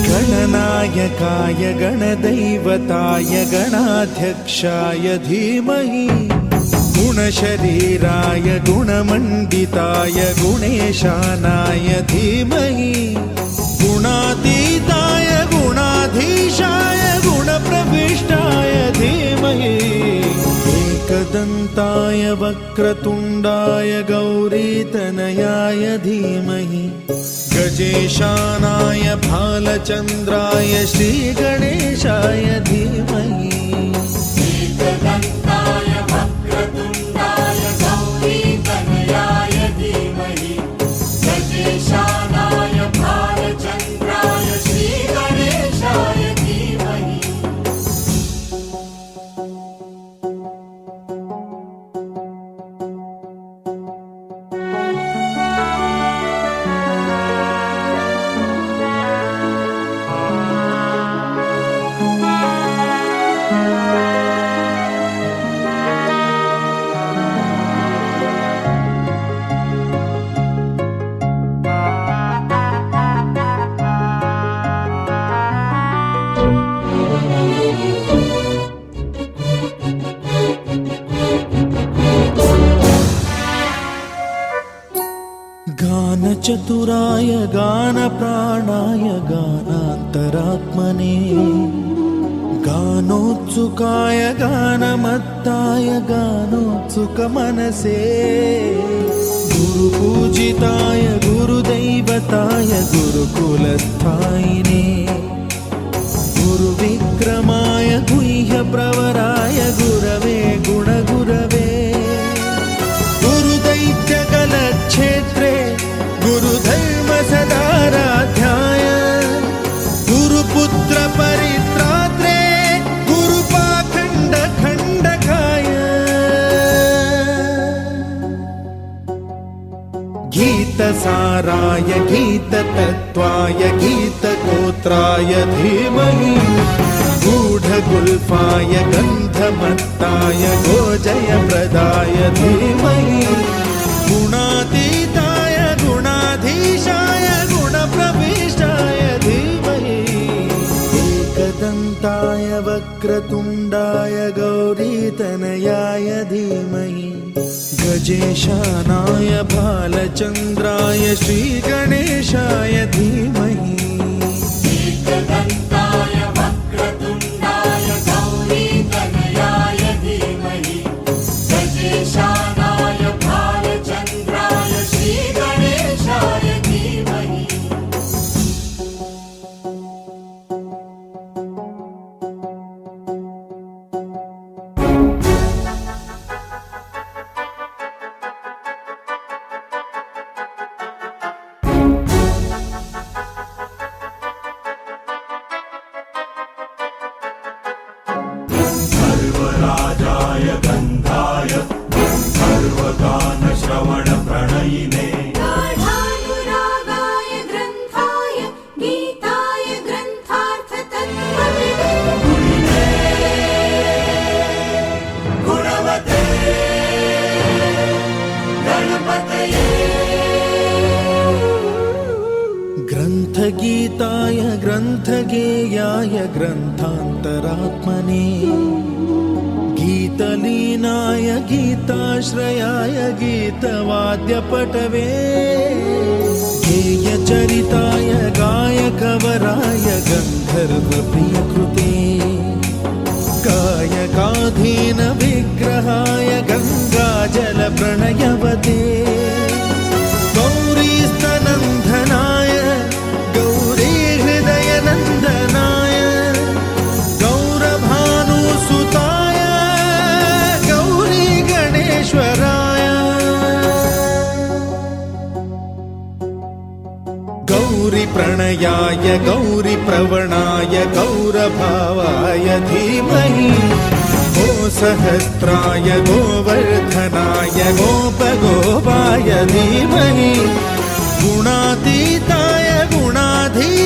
गणनायकाय गणदैवताय गणाध्यक्षाय धीमहि गुणशरीराय गुणमण्डिताय गुणेशानाय धीमहि गुणातीताय गुणाधीशाय गुणप्रविष्टाय धीमहि एकदन्ताय वक्रतुण्डाय गौरीतनयाय धीमहि गजेशानाय भालचन्द्राय श्रीगणेशाय धीमहि एकदन्ताय वक्रतुण्डाय गौरीतनयाय धीमहि गजेशानाय भालचन्द्राय श्रीगणेशाय धीमहि। गानचतुराय गानप्राणाय गानान्तरात्मने गानोत्सुकाय गानमत्ताय गानोत्सुकमनसे गुरुपूजिताय गुरुदैवताय गुरुकुलस्थायिने गुरुविक्रमाय गुह्यप्रवराय गुरवे गुणगुरवे गुरुदैत्यकलक्षेत्रे गुरुधर्मसदाराध्याय गुरुपुत्र परित्रात्रे गुरुपाखण्डखण्डकाय गीतसाराय गीततत्त्वाय गीतगोत्राय धीमहि गूढगुल्फाय गन्धमत्ताय गोजयप्रदाय धीमहि गुणातीताय गुणाधीशाय गुणप्रविष्टाय धीमहि एकदन्ताय वक्रतुण्डाय गौरीतनयाय धीमहि गजेशानाय भालचन्द्राय श्रीगणेशाय धीमहि एकदन्ताय वक्रतुण्डाय गौरीतनयाय धीमहि गजेशानाय भालचन्द्राय श्रीगणेशाय धीमहि। सर्वराजाय गन्धाय सर्वगानश्रवणप्रणयिने गाढानुरागाय ग्रन्थाय गीताय ग्रन्थार्थतत्त्वविदे गुणवते गणपतये ग्रन्थगीताय ग्रन्थगेयाय ग्रन्थान्तरात्मने गीतलीनाय गीताश्रयाय गीतवाद्यपटवे गेयचरिताय गायकवराय गन्धर्वप्रियकृते गायकाधीन विग्रहाय गङ्गाजलप्रणयवते गौरीस्तनन्दनाय गौरीहृदयनन्दनाय गौरभानुसुताय गौरीगणेश्वराय गौरीप्रणयाय गौरीप्रवणाय गौरभावाय धीमहि गोसहस्राय गोवर्धनाय गोपगोपाय धीमहि गुणातीताय गुणाधी